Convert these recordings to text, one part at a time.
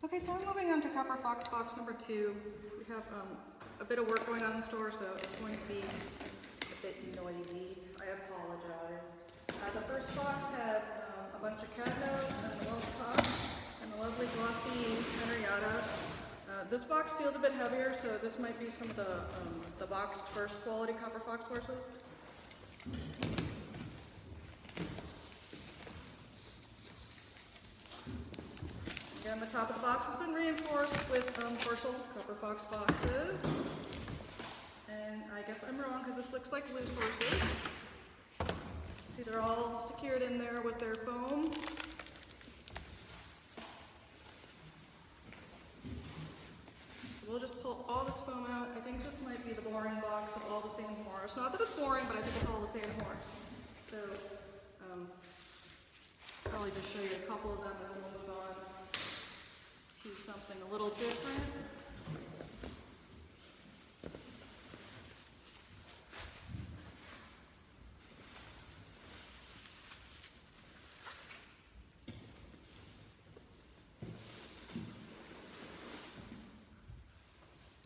Okay, so we're moving on to Copperfox box number 2. We have a bit of work going on in the store, so it's going to be a bit noisy. I apologize. The first box had a bunch of cat notes and the little top and the lovely glossy Henrietta. This box feels a bit heavier, so this might be some of the boxed first quality Copperfox horses. Again, the top of the box has been reinforced with partial Copperfox boxes. And I guess I'm wrong because this looks like loose horses. See, they're all secured in there with their foam. We'll just pull all this foam out. I think this might be the boring box of all the same horse. Not that it's boring, but I think it's all the same horse. So, probably just show you a couple of them and then we'll move on to something a little different.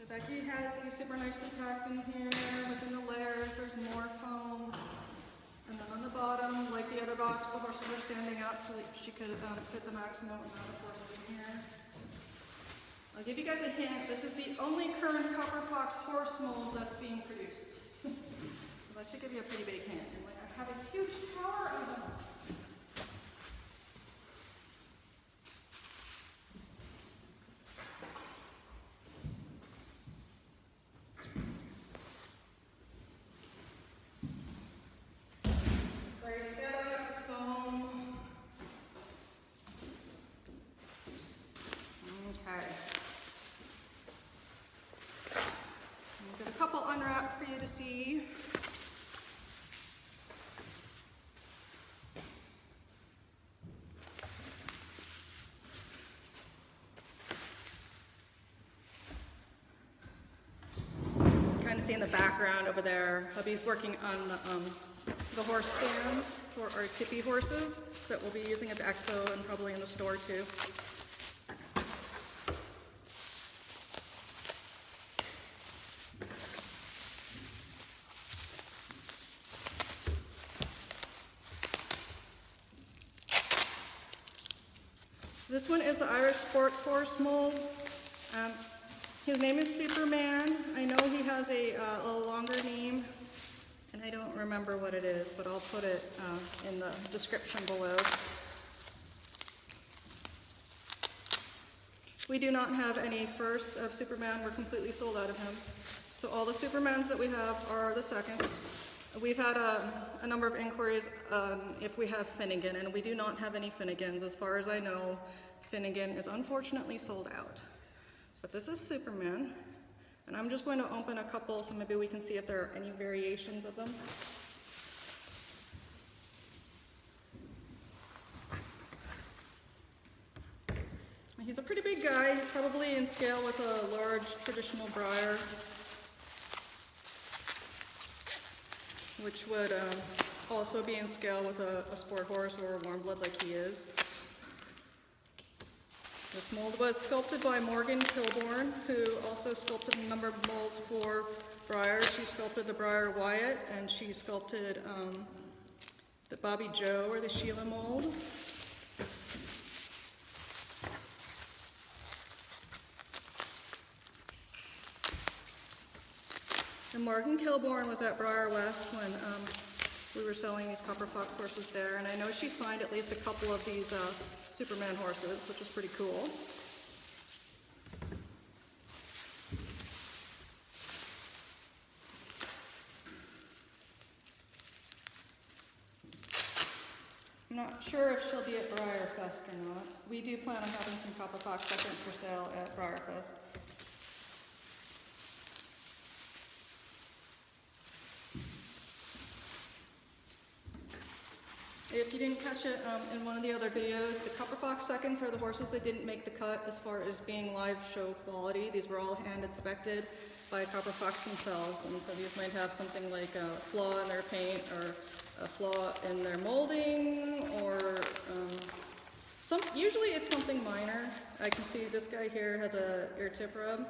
Becky has these super nicely packed in here. Within the layers, there's more foam. And then on the bottom, like the other box, the horses are standing up so that she could fit the maximum amount of horses in here. I'll give you guys a hint. This is the only current Copperfox horse mold that's being produced. So that should give you a pretty big hint. And like, I have a huge tower of them. Unwrapped for you to see. Kind of see in the background over there, hubby's working on the horse stands for our tippy horses that we'll be using at the expo and probably in the store too. This one is the Irish sports horse mold. His name is Superman. I know he has a longer name, and I don't remember what it is, but I'll put it in the description below. We do not have any firsts of Superman. We're completely sold out of him. So all the Supermans that we have are the seconds. We've had a number of inquiries if we have Finnegan, and we do not have any Finnegans. As far as I know, Finnegan is unfortunately sold out. But this is Superman, and I'm just going to open a couple so maybe we can see if there are any variations of them. He's a pretty big guy. He's probably in scale with a large traditional Breyer, which would also be in scale with a sport horse or a warm blood like he is. This mold was sculpted by Morgan Kilbourne, who also sculpted a number of molds for Breyer. She sculpted the Breyer Wyatt, and she sculpted the Bobby Joe or the Sheila mold. And Morgan Kilbourne was at Breyer West when we were selling these Copperfox horses there, and I know she signed at least a couple of these Superman horses, which was pretty cool. I'm not sure if she'll be at BreyerFest or not. We do plan on having some Copperfox seconds for sale at BreyerFest. If you didn't catch it in one of the other videos, the Copperfox seconds are the horses that didn't make the cut as far as being live show quality. These were all hand inspected by Copperfox themselves, and so these might have something like a flaw in their paint or a flaw in their molding or Usually it's something minor. I can see this guy here has a ear tip rub.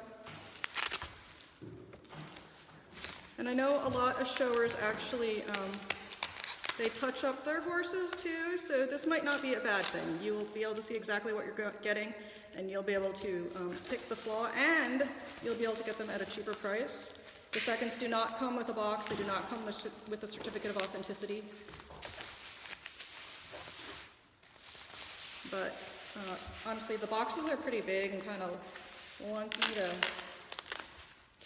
And I know a lot of showers actually, they touch up their horses too, so this might not be a bad thing. You'll be able to see exactly what you're getting, and you'll be able to pick the flaw, and you'll be able to get them at a cheaper price. The seconds do not come with a box. They do not come with a certificate of authenticity. But honestly, the boxes are pretty big and kind of wonky to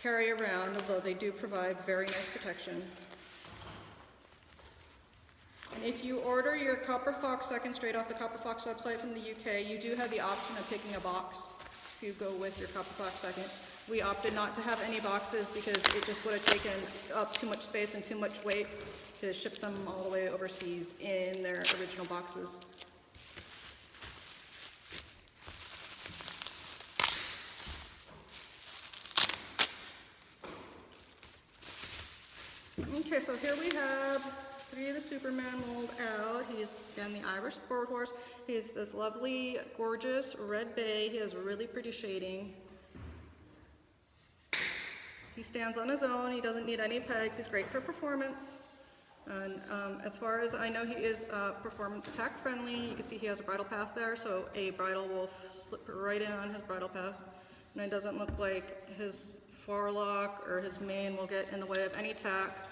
carry around, although they do provide very nice protection. And if you order your Copperfox second straight off the Copperfox website from the UK, you do have the option of picking a box to go with your Copperfox second. We opted not to have any boxes because it just would have taken up too much space and too much weight to ship them all the way overseas in their original boxes. Okay, so here we have 3 of the Superman mold out. He's, again, the Irish sport horse. He's this lovely, gorgeous red bay. He has really pretty shading. He stands on his own. He doesn't need any pegs. He's great for performance. And as far as I know, he is performance tack friendly. You can see he has a bridle path there, so a bridle will slip right in on his bridle path. And it doesn't look like his forelock or his mane will get in the way of any tack.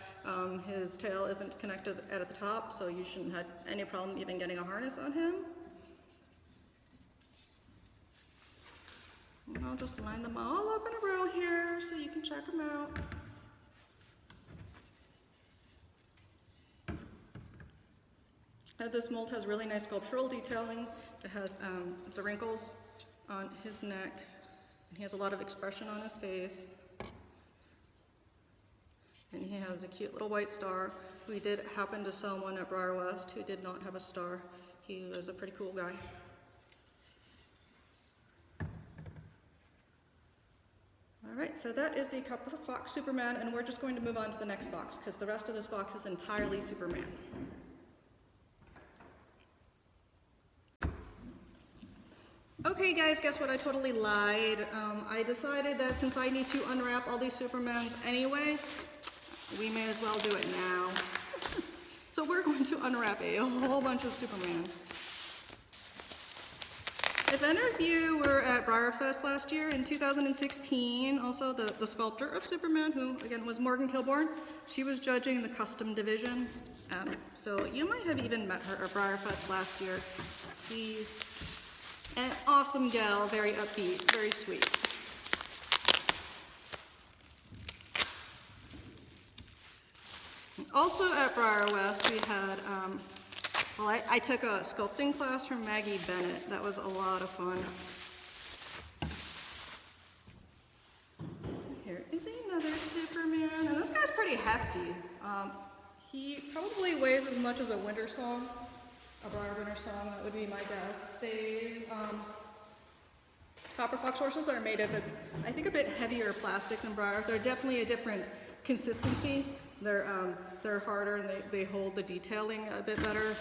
His tail isn't connected at the top, so you shouldn't have any problem even getting a harness on him. And I'll just line them all up in a row here so you can check them out. This mold has really nice sculptural detailing. It has the wrinkles on his neck, and he has a lot of expression on his face. And he has a cute little white star. We did happen to sell one at BreyerFest who did not have a star. He was a pretty cool guy. All right, so that is the Copperfox Superman, and we're just going to move on to the next box because the rest of this box is entirely Superman. Okay guys, guess what? I totally lied. I decided that since I need to unwrap all these Supermans anyway, we may as well do it now. So we're going to unwrap a whole bunch of Superman. If any of you were at BreyerFest last year in 2016, also the sculptor of Superman, who again was Morgan Kilborn, she was judging the custom division. So you might have even met her at BreyerFest last year. She's an awesome gal, very upbeat, very sweet. Also at BreyerFest, we had, well, I took a sculpting class from Maggie Bennett. That was a lot of fun. Here is another Superman, and this guy's pretty hefty. He probably weighs as much as a winter song, a Breyer winter song, that would be my guess. These Copperfox horses are made of, I think, a bit heavier plastic than Breyers. They're definitely a different consistency. They're harder and they hold the detailing a bit better.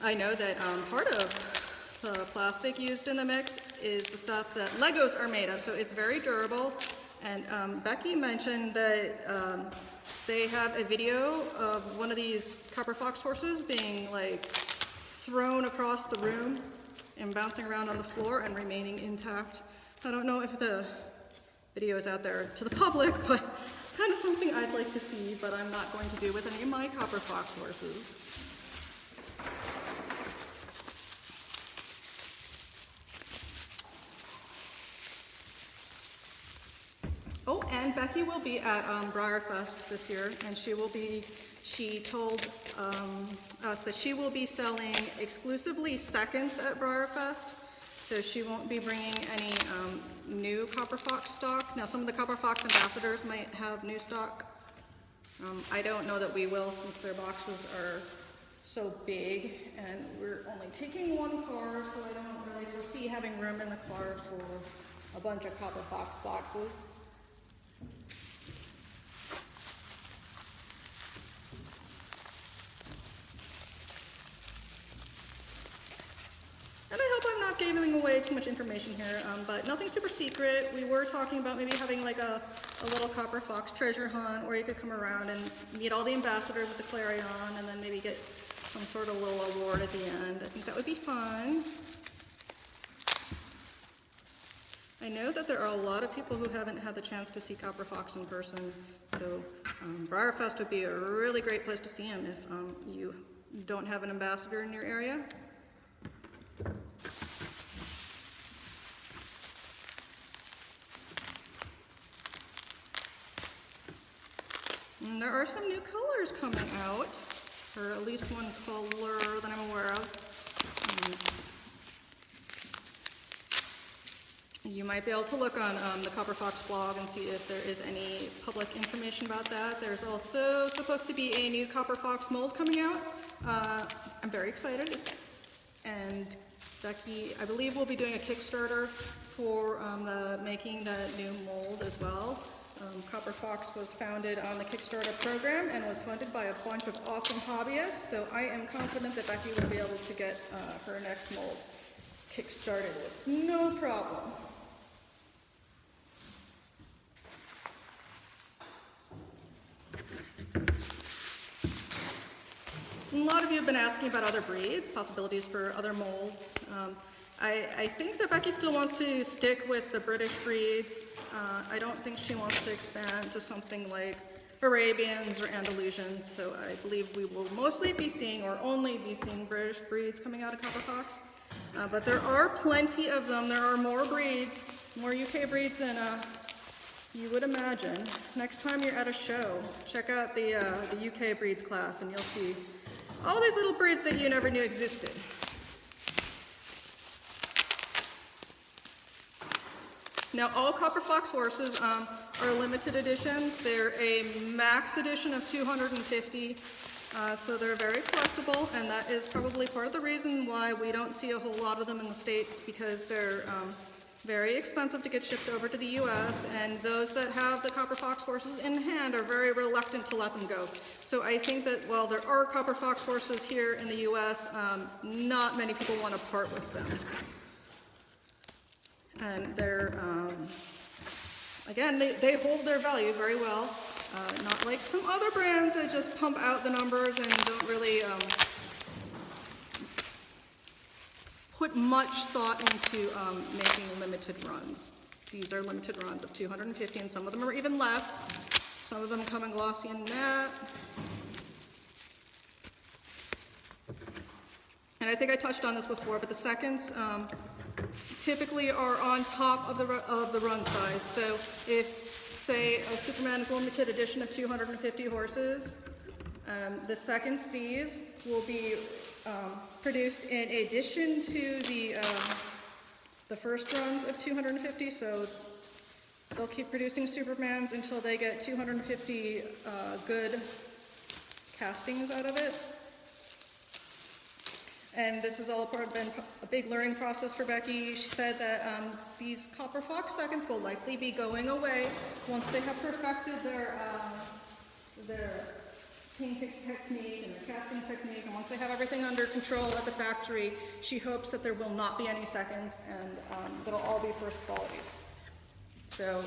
I know that part of the plastic used in the mix is the stuff that Legos are made of, so it's very durable. And Becky mentioned that they have a video of one of these Copperfox horses being like thrown across the room and bouncing around on the floor and remaining intact. I don't know if the video is out there to the public, but it's kind of something I'd like to see, but I'm not going to do with any of my Copperfox horses. Oh, and Becky will be at BreyerFest this year, and she told us that she will be selling exclusively seconds at BreyerFest, so she won't be bringing any new Copperfox stock. Now, some of the Copperfox ambassadors might have new stock. I don't know that we will, since their boxes are so big, and we're only taking one car, so I don't really foresee having room in the car for a bunch of Copperfox boxes. not giving away too much information here, but nothing super secret. We were talking about maybe having like a little Copperfox treasure hunt where you could come around and meet all the ambassadors with the Clarion and then maybe get some sort of little award at the end. I think that would be fun. I know that there are a lot of people who haven't had the chance to see Copperfox in person, so BreyerFest would be a really great place to see him if you don't have an ambassador in your area. And there are some new colors coming out, or at least one color that I'm aware of. You might be able to look on the Copperfox blog and see if there is any public information about that. There's also supposed to be a new Copperfox mold coming out. I'm very excited. And Becky, I believe, will be doing a Kickstarter for making the new mold as well. Copperfox was founded on the Kickstarter program and was funded by a bunch of awesome hobbyists, so I am confident that Becky will be able to get her next mold kickstarted with no problem. A lot of you have been asking about other breeds, possibilities for other molds. I think that Becky still wants to stick with the British breeds. I don't think she wants to expand to something like Arabians or Andalusians, so I believe we will mostly be seeing, or only be seeing, British breeds coming out of Copperfox. But there are plenty of them. There are more breeds, more UK breeds than you would imagine. Next time you're at a show, check out the UK breeds class and you'll see all these little breeds that you never knew existed. Now, all Copperfox horses are limited editions. They're a max edition of 250, so they're very collectible, and that is probably part of the reason why we don't see a whole lot of them in the States, because they're very expensive to get shipped over to the US, and those that have the Copperfox horses in hand are very reluctant to let them go. So I think that while there are Copperfox horses here in the US, not many people want to part with them. And they're, again, they hold their value very well. Not like some other brands that just pump out the numbers and don't really put much thought into making limited runs. These are limited runs of 250, and some of them are even less. Some of them come in glossy and matte. And I think I touched on this before, but the seconds typically are on top of the run size. So if, say, a Superman is a limited edition of 250 horses, the seconds, these will be produced in addition to the first runs of 250. So they'll keep producing Supermans until they get 250 good castings out of it. And this has all been a big learning process for Becky. She said that these Copperfox seconds will likely be going away once they have perfected their painting technique and their casting technique, and once they have everything under control at the factory, she hopes that there will not be any seconds, and they'll all be first qualities. So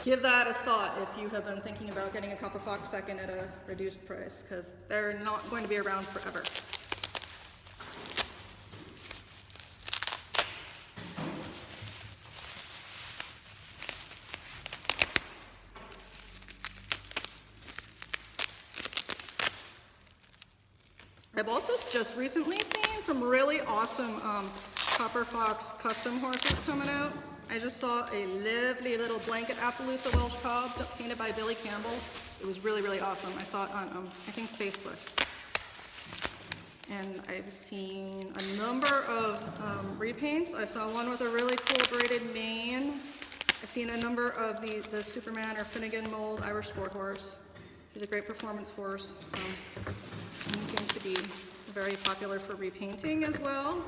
give that a thought if you have been thinking about getting a Copperfox second at a reduced price, because they're not going to be around forever. I've also just recently seen some really awesome Copperfox custom horses coming out. I just saw a lovely little blanket Appaloosa Welsh Cob painted by Billy Campbell. It was really, really awesome. I saw it on, I think, Facebook. And I've seen a number of repaints. I saw one with a really cool braided mane. I've seen a number of the Superman or Finnegan mold Irish sport horse. He's a great performance horse. And he seems to be very popular for repainting as well.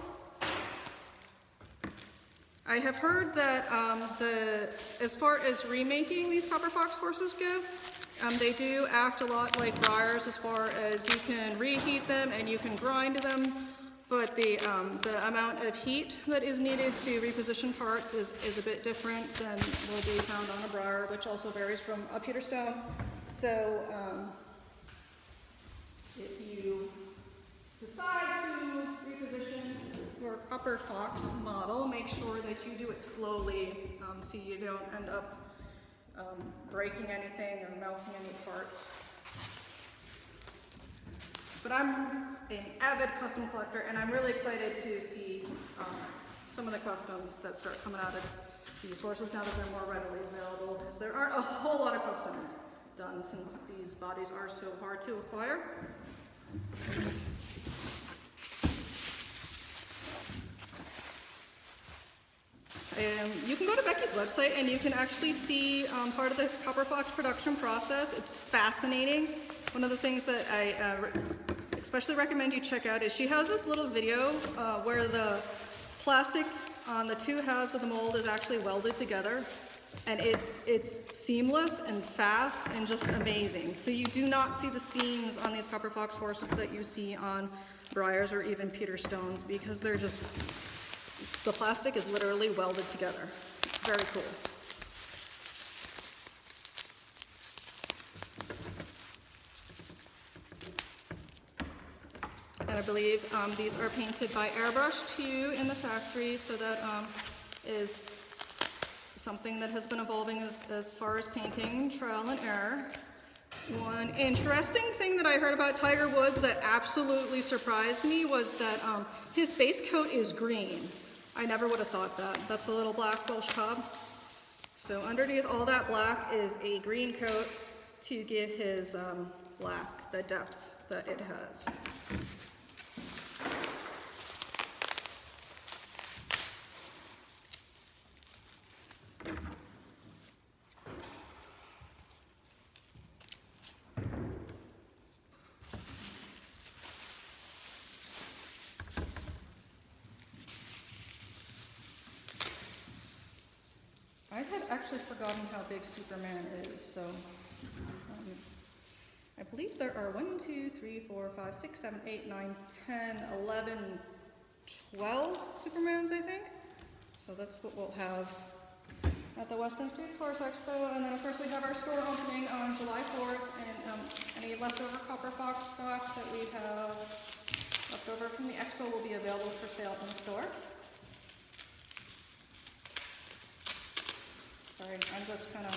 I have heard that as far as remaking these Copperfox horses go, they do act a lot like Breyers as far as you can reheat them and you can grind them but the amount of heat that is needed to reposition parts is a bit different than will be found on a Breyer, which also varies from a pewter stone. So if you decide to reposition your Copperfox model, make sure that you do it slowly so you don't end up breaking anything or melting any parts. But I'm an avid custom collector, and I'm really excited to see some of the customs that start coming out of these horses now that they're more readily available, because there aren't a whole lot of customs done since these bodies are so hard to acquire. You can go to Becky's website and you can actually see part of the Copperfox production process. It's fascinating. One of the things that I especially recommend you check out is she has this little video where the plastic on the two halves of the mold is actually welded together, and it's seamless and fast and just amazing. So you do not see the seams on these Copperfox horses that you see on Breyers or even pewter stones, because they're just, the plastic is literally welded together. Very cool. And I believe these are painted by airbrush too in the factory, so that is something that has been evolving as far as painting, trial and error. One interesting thing that I heard about Tiger Woods that absolutely surprised me was that his base coat is green. I never would have thought that. That's a little black Welsh cob. So underneath all that black is a green coat to give his black the depth that it has. I had actually forgotten how big Superman is, so I believe there are 1, 2, 3, 4, 5, 6, 7, 8, 9, 10, 11, 12 Supermans, I think. So that's what we'll have at the Western States Horse Expo. And then of course we have our store opening on July 4th, and any leftover Copperfox stock that we have left over from the expo will be available for sale in the store. Sorry, I'm just kind of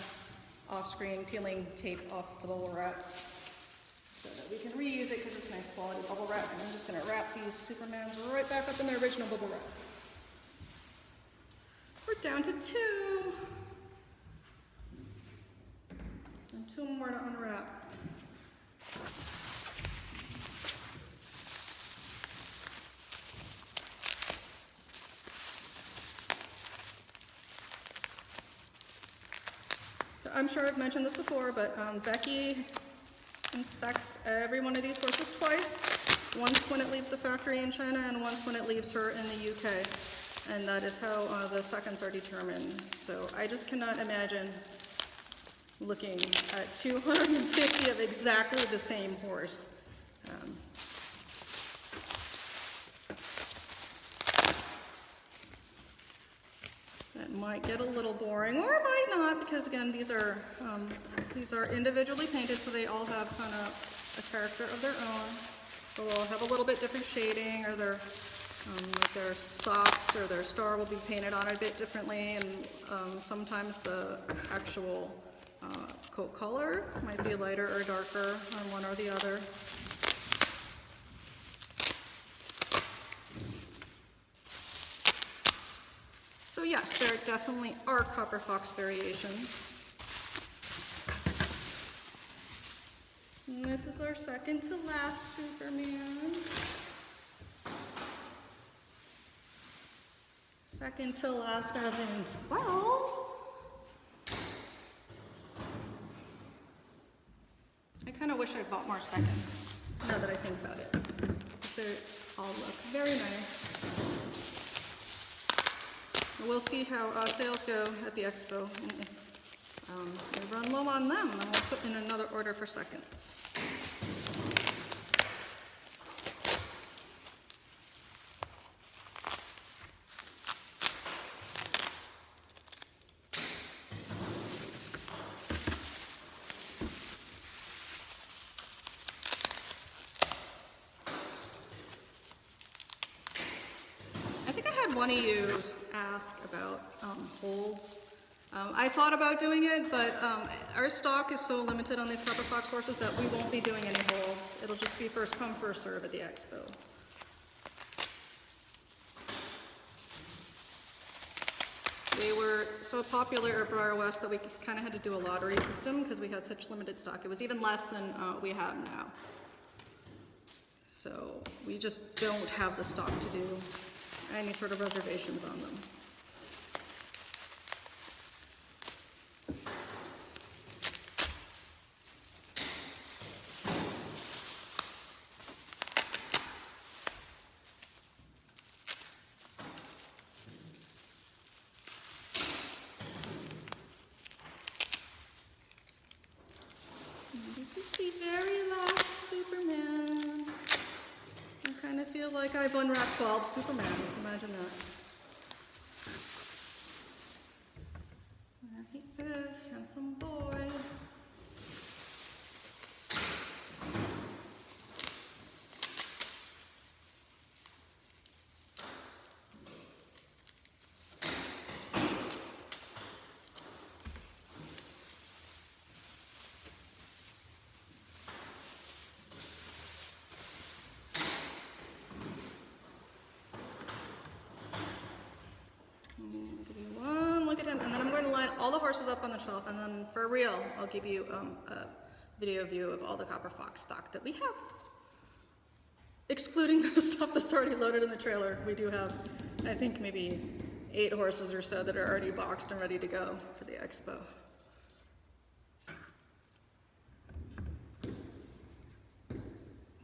off-screen peeling tape off the bubble wrap so that we can reuse it because it's nice quality bubble wrap. And I'm just going to wrap these Supermans right back up in their original bubble wrap. We're down to 2. And 2 more to unwrap. I'm sure I've mentioned this before, but Becky inspects every one of these horses twice. Once when it leaves the factory in China and once when it leaves her in the UK. And that is how the seconds are determined. So I just cannot imagine looking at 250 of exactly the same horse. That might get a little boring, or it might not, because again, these are individually painted, so they all have kind of a character of their own. They'll all have a little bit different shading, or like their socks or their star will be painted on a bit differently, and sometimes the actual coat color might be lighter or darker on one or the other. So yes, there definitely are Copperfox variations. And this is our second to last Superman. Second to last as in 12. I kind of wish I bought more seconds, now that I think about it. They all look very nice. We'll see how sales go at the expo. And if we run low on them, then we'll put in another order for seconds. had one of you ask about holds. I thought about doing it, but our stock is so limited on these Copperfox horses that we won't be doing any holds. It'll just be first come, first serve at the expo. They were so popular at Breyer West that we kind of had to do a lottery system because we had such limited stock. It was even less than we have now. So we just don't have the stock to do any sort of reservations on them. This is the very last Superman. I kind of feel like I've unwrapped 12 Supermans, imagine that. There he is, handsome boy. Give you one look at him, and then I'm going to line all the horses up on the shelf, and then for real, I'll give you a video view of all the Copperfox stock that we have. Excluding the stuff that's already loaded in the trailer, we do have, I think, maybe 8 horses or so that are already boxed and ready to go for the expo.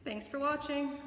Thanks for watching.